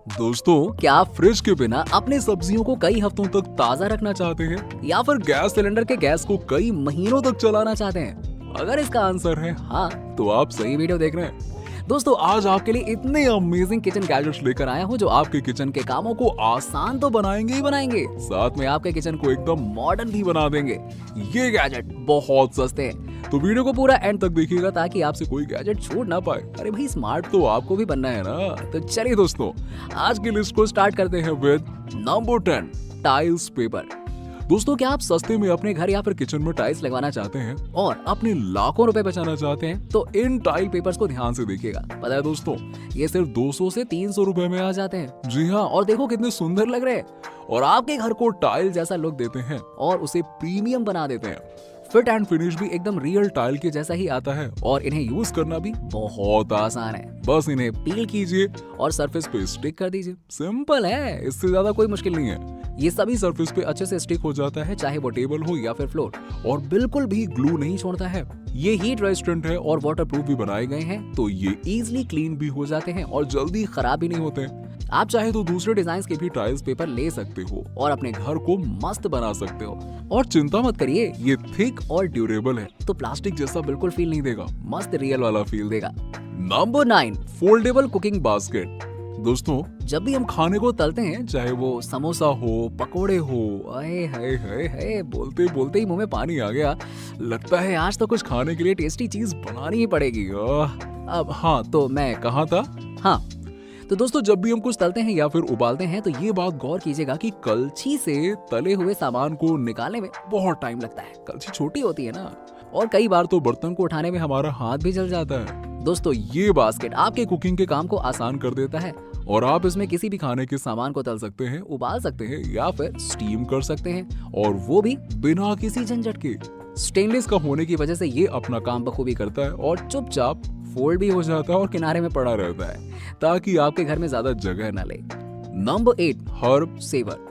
दोस्तों, क्या आप फ्रिज के बिना अपने सब्जियों को कई हफ्तों तक ताज़ा रखना चाहते हैं या फिर गैस सिलेंडर के गैस को कई महीनों तक चलाना चाहते हैं? अगर इसका आंसर है हाँ, तो आप सही वीडियो देख रहे हैं। दोस्तों, आज आपके लिए इतने अमेजिंग किचन गैजेट्स लेकर आया हूँ जो आपके किचन के कामों को आसान तो बनाएंगे ही बनाएंगे, साथ में आपके किचन को एकदम मॉडर्न भी बना देंगे। ये गैजेट बहुत सस्ते हैं, तो वीडियो को पूरा एंड तक देखिएगा ताकि आपसे कोई गैजेट छूट ना पाए। अरे भाई, स्मार्ट तो आपको भी बनना है ना। तो चलिए दोस्तों, आज की लिस्ट को स्टार्ट करते हैं विद नंबर 10, टाइल्स पेपर। दोस्तों, क्या आप सस्ते में अपने घर या फिर किचन में टाइल्स लगवाना चाहते हैं और अपने लाखों रुपए बचाना चाहते हैं? तो इन टाइल पेपर्स को ध्यान से देखिएगा। पता है दोस्तों, ये सिर्फ 200 से 300 रुपए में आ जाते हैं। जी हाँ, और देखो कितने सुंदर लग रहे हैं और आपके घर को टाइल जैसा लुक देते हैं और उसे प्रीमियम बना देते हैं। फिट एंड फिनिश भी एकदम रियल टाइल के जैसा ही आता है और इन्हें यूज करना भी बहुत आसान है। बस इन्हें पील कीजिए और सरफेस पे स्टिक कर दीजिए। सिंपल है, इससे ज्यादा कोई मुश्किल नहीं है। ये सभी सरफेस पे अच्छे से स्टिक हो जाता है, चाहे वो टेबल हो या फिर फ्लोर, और बिल्कुल भी ग्लू नहीं छोड़ता है। ये हीट रेजिस्टेंट है और वाटरप्रूफ भी बनाए गए हैं, तो ये इजीली क्लीन भी हो जाते हैं और जल्दी खराब भी नहीं होते। आप चाहे तो दूसरे डिजाइन के भी टाइल्स पेपर ले सकते हो और अपने घर को मस्त बना सकते हो। और चिंता मत करिए, ये थिक और ड्यूरेबल है, तो प्लास्टिक जैसा बिल्कुल फील नहीं देगा, मस्त रियल वाला फील देगा। Number 9, foldable cooking basket. दोस्तों, जब भी हम खाने को तलते हैं, चाहे वो समोसा हो, पकोड़े हो, अरे हाय हाय हाय, बोलते बोलते ही मुंह में पानी आ गया। लगता है आज तो कुछ खाने के लिए टेस्टी चीज बनानी ही पड़ेगी। अब हाँ, तो मैं कहाँ था? हाँ, तो दोस्तों, जब भी हम कुछ तलते हैं या फिर उबालते हैं तो ये बात गौर कीजिएगा कि कलछी से तले हुए सामान को निकालने में बहुत टाइम लगता है। कलछी छोटी होती है ना, और कई बार तो बर्तन को उठाने में हमारा हाथ भी जल जाता है। दोस्तों, ये बास्केट आपके कुकिंग के काम को आसान कर देता है और आप इसमें किसी भी खाने के सामान को तल सकते हैं, उबाल सकते हैं या फिर स्टीम कर सकते हैं, और वो भी बिना किसी झंझट के। स्टेनलेस का होने की वजह से ये अपना काम बखूबी करता है और चुपचाप फोल्ड भी हो जाता है और किनारे में पड़ा रहता है, ताकि आपके घर में ज्यादा जगह न ले। Number 8, herb saver.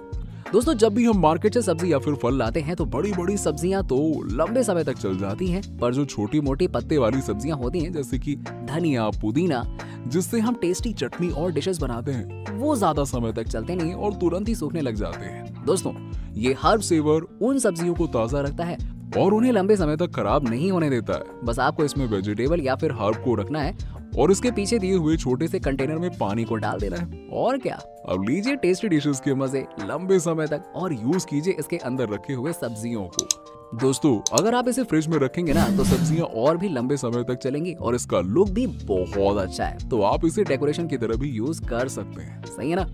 दोस्तों, जब भी हम मार्केट से सब्जी या फिर फल लाते हैं तो बड़ी बड़ी सब्जियां तो लंबे समय तक चल जाती हैं, पर जो छोटी मोटी पत्ते वाली सब्जियां होती हैं, जैसे कि धनिया, पुदीना, जिससे हम टेस्टी चटनी और डिशेस बनाते हैं, वो ज्यादा समय तक चलते नहीं और तुरंत ही सूखने लग जाते हैं। दोस्तों, ये हर्ब सेवर उन सब्जियों को ताजा रखता है और उन्हें लंबे समय तक खराब नहीं होने देता है। बस आपको इसमें वेजिटेबल या फिर हर्ब को रखना है और इसके पीछे दिए हुए छोटे से कंटेनर में पानी को डाल देना है, और क्या। अब लीजिए टेस्टी डिशेस के मजे लंबे समय तक और यूज कीजिए इसके अंदर रखे हुए सब्जियों को। दोस्तों, अगर आप इसे फ्रिज में रखेंगे ना तो सब्जियां और भी लंबे समय तक चलेंगी और इसका लुक भी बहुत अच्छा है, तो आप इसे डेकोरेशन की तरह भी यूज कर सकते हैं। सही है ना।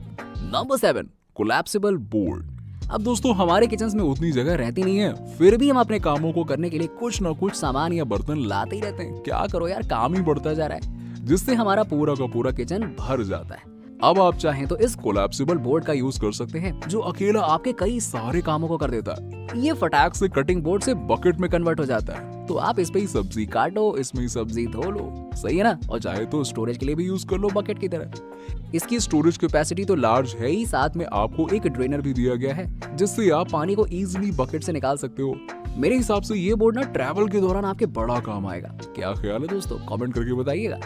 Number 7, collapsible board. अब दोस्तों, हमारे किचन में उतनी जगह रहती नहीं है, फिर भी हम अपने कामों को करने के लिए कुछ न कुछ सामान या बर्तन लाते ही रहते हैं। क्या करो यार, काम ही बढ़ता जा रहा है, जिससे हमारा पूरा का पूरा किचन भर जाता है। अब आप चाहें तो इस कोलैप्सिबल बोर्ड का यूज कर सकते हैं, जो अकेला आपके कई सारे कामों को कर देता है। ये फटाक से कटिंग बोर्ड से बकेट में कन्वर्ट हो जाता है, तो आप इस पे ही सब्जी काटो, इसमें ही सब्जी धो लो। सही है ना। और चाहे तो स्टोरेज के लिए भी यूज कर लो बकेट की तरह। इसकी स्टोरेज कैपेसिटी तो लार्ज है ही, साथ में आपको एक ड्रेनर भी दिया गया है, जिससे आप पानी को इजीली बकेट से निकाल सकते हो। मेरे हिसाब से ये बोर्ड ना ट्रैवल के दौरान आपके बड़ा काम आएगा। क्या ख्याल है दोस्तों? कमेंट करके बताइएगा।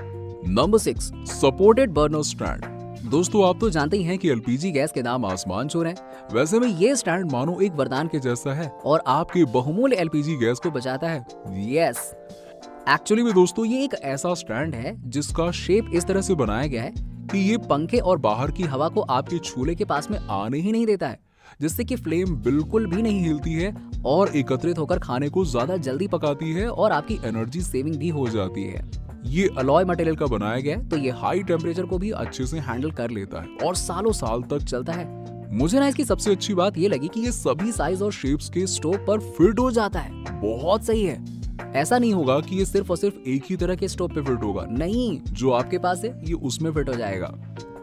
Number 6, supported burner stand. दोस्तों, आप तो जानते ही हैं कि एलपीजी गैस के दाम आसमान छू रहे हैं। वैसे में ये स्टैंड मानो एक वरदान के जैसा है और आपके बहुमूल्य एलपीजी गैस को बचाता है। यस, एक्चुअली में दोस्तों, ये एक ऐसा स्टैंड है जिसका शेप इस तरह से बनाया गया है कि ये पंखे और बाहर की हवा को आपके चूल्हे के पास में आने ही नहीं देता है, जिससे कि फ्लेम बिल्कुल भी नहीं हिलती है और एकत्रित होकर खाने को ज्यादा जल्दी पकाती है और आपकी एनर्जी सेविंग भी हो जाती है। ये अलॉय मटेरियल का बनाया गया है, तो ये हाई टेम्परेचर को भी अच्छे से हैंडल कर लेता है और सालों साल तक चलता है। मुझे ना इसकी सबसे अच्छी बात ये लगी कि ये सभी साइज और शेप्स के स्टोव पर फिट हो जाता है। बहुत सही है। ऐसा नहीं होगा कि ये सिर्फ और सिर्फ एक ही तरह के स्टोव पे फिट होगा, नहीं, जो आपके पास है ये उसमें फिट हो जाएगा।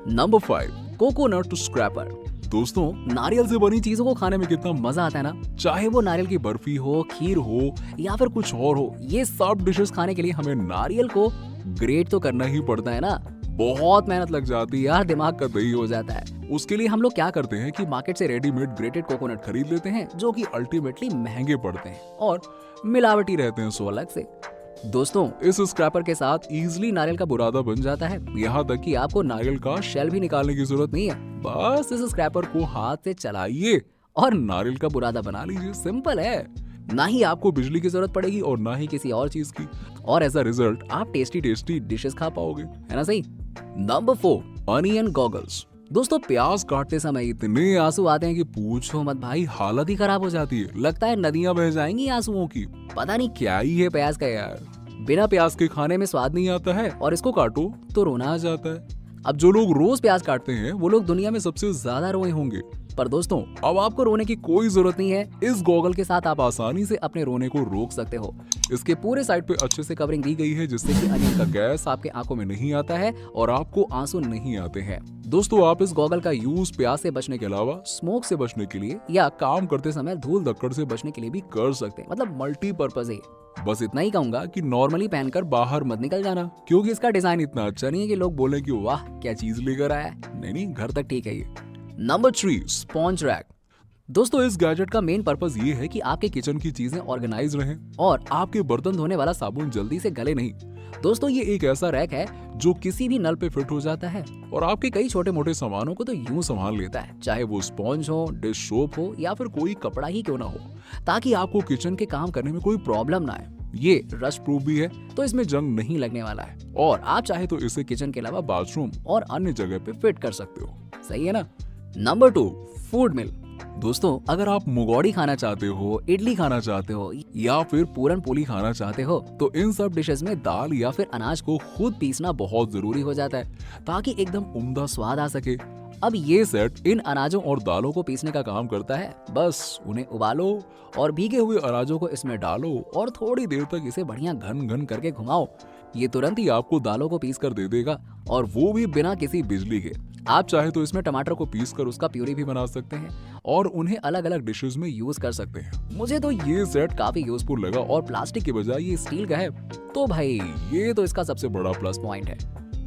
Number 5, coconut scraper. दोस्तों, नारियल से बनी चीजों को खाने में कितना मजा आता है ना। चाहे वो नारियल की बर्फी हो, खीर हो या फिर कुछ और हो, ये सब डिशेस खाने के लिए हमें नारियल को ग्रेट तो करना ही पड़ता है ना। बहुत मेहनत लग जाती है यार, दिमाग का दही हो जाता है। उसके लिए हम लोग क्या करते हैं कि मार्केट से रेडीमेड ग्रेटेड कोकोनट खरीद लेते हैं, जो कि अल्टीमेटली महंगे पड़ते हैं और मिलावटी रहते हैं सो अलग से। दोस्तों इस स्क्रैपर के साथ इजीली नारियल का बुरादा बन जाता है, यहाँ तक कि आपको नारियल का शेल भी निकालने की जरूरत नहीं है। बस इस स्क्रैपर को हाथ से चलाइए और नारियल का बुरादा बना लीजिए। सिंपल है, ना ही आपको बिजली की जरूरत पड़ेगी और ना ही किसी और चीज की, और एज अ रिजल्ट आप टेस्टी टेस्टी डिशेस खा पाओगे, है ना सही। Number 4, onion goggles. दोस्तों प्याज काटते समय इतने आंसू आते हैं कि पूछो मत भाई, हालत ही खराब हो जाती है। लगता है नदियां बह जाएंगी आंसुओं की। पता नहीं क्या ही है प्याज का यार, बिना प्याज के खाने में स्वाद नहीं आता है और इसको काटो तो रोना आ जाता है। अब जो लोग रोज प्याज काटते हैं वो लोग दुनिया में सबसे ज्यादा रोए होंगे। पर दोस्तों अब आपको रोने की कोई जरूरत नहीं है। इस गॉगल के साथ आप आसानी से अपने रोने को रोक सकते हो। इसके पूरे साइड पे अच्छे से कवरिंग दी गई है जिससे कि अनियन का गैस आपके आंखों में नहीं आता है और आपको आंसू नहीं आते हैं। दोस्तों आप इस गॉगल का यूज प्याज से बचने के अलावा स्मोक से बचने के लिए या काम करते समय धूल धक्कड़ से बचने के लिए भी कर सकते हैं। मतलब मल्टीपर्पज है। बस इतना ही कहूंगा कि नॉर्मली पहनकर बाहर मत निकल जाना, क्योंकि इसका डिजाइन इतना अच्छा नहीं है कि लोग बोले कि वाह क्या चीज लेकर आया है। नहीं, घर तक ठीक है ये। Number 3, sponge rack. दोस्तों इस गैजेट का मेन पर्पस ये है कि आपके किचन की चीजें ऑर्गेनाइज रहें और आपके बर्तन धोने वाला साबुन जल्दी से गले नहीं। दोस्तों ये एक ऐसा रैक है जो किसी भी नल पे फिट हो जाता है और आपके कई छोटे मोटे सामानों को तो यूं संभाल लेता है, चाहे वो स्पॉन्ज हो, डिश सोप हो या फिर कोई कपड़ा ही क्यों ना हो, ताकि आपको किचन के काम करने में कोई प्रॉब्लम ना आए। ये रस्ट प्रूफ भी है तो इसमें जंग नहीं लगने वाला है और आप चाहे तो इसे किचन के अलावा बाथरूम और अन्य जगह पे फिट कर सकते हो। सही है ना। नंबर 2, फूड मिल। दोस्तों अगर आप मुगौड़ी खाना चाहते हो, इडली खाना चाहते हो या फिर पूरन पोली खाना चाहते हो तो इन सब डिशेस में दाल या फिर अनाज को खुद पीसना बहुत जरूरी हो जाता है ताकि एकदम उम्दा स्वाद आ सके। अब ये सेट इन अनाजों और दालों को पीसने का काम करता है। बस उन्हें उबालो और भीगे हुए अनाजों को इसमें डालो और थोड़ी देर तक इसे बढ़िया घन घन करके घुमाओ। ये तुरंत ही आपको दालों को पीस कर दे देगा और वो भी बिना किसी बिजली के। आप चाहे तो इसमें टमाटर को पीस कर उसका प्यूरी भी बना सकते हैं और उन्हें अलग अलग डिशेस में यूज कर सकते हैं। मुझे तो ये सेट काफी यूजफुल लगा और प्लास्टिक के बजाय ये स्टील का है तो भाई ये तो इसका सबसे बड़ा प्लस पॉइंट है।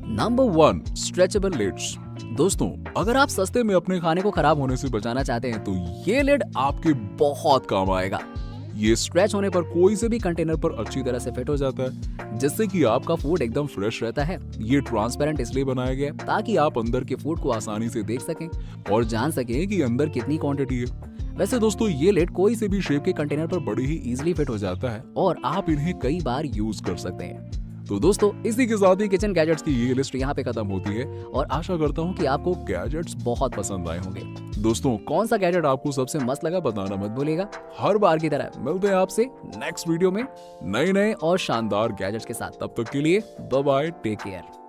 Number 1, stretchable lids. दोस्तों अगर आप सस्ते में अपने खाने को खराब होने से बचाना चाहते हैं तो ये लिड आपके बहुत काम आएगा। ये स्ट्रेच होने पर कोई से भी कंटेनर पर अच्छी तरह से फिट हो जाता है जिससे कि आपका फूड एकदम फ्रेश रहता है। ये ट्रांसपेरेंट इसलिए बनाया गया है ताकि आप अंदर के फूड को आसानी से देख सकें और जान सकें कि अंदर कितनी क्वांटिटी है। वैसे दोस्तों ये लिड कोई से भी शेप के कंटेनर पर बड़ी ही इजीली फिट हो जाता है और आप इन्हें कई बार यूज कर सकते हैं। तो दोस्तों इसी के साथ ही किचन गैजेट्स की ये लिस्ट यहाँ पे खत्म होती है और आशा करता हूँ कि आपको गैजेट्स बहुत पसंद आए होंगे। दोस्तों कौन सा गैजेट आपको सबसे मस्त लगा बताना मत भूलिएगा। हर बार की तरह मिलते हैं आपसे नेक्स्ट वीडियो में नए नए और शानदार गैजेट्स के साथ। तब तक के लिए बाय बाय, टेक केयर।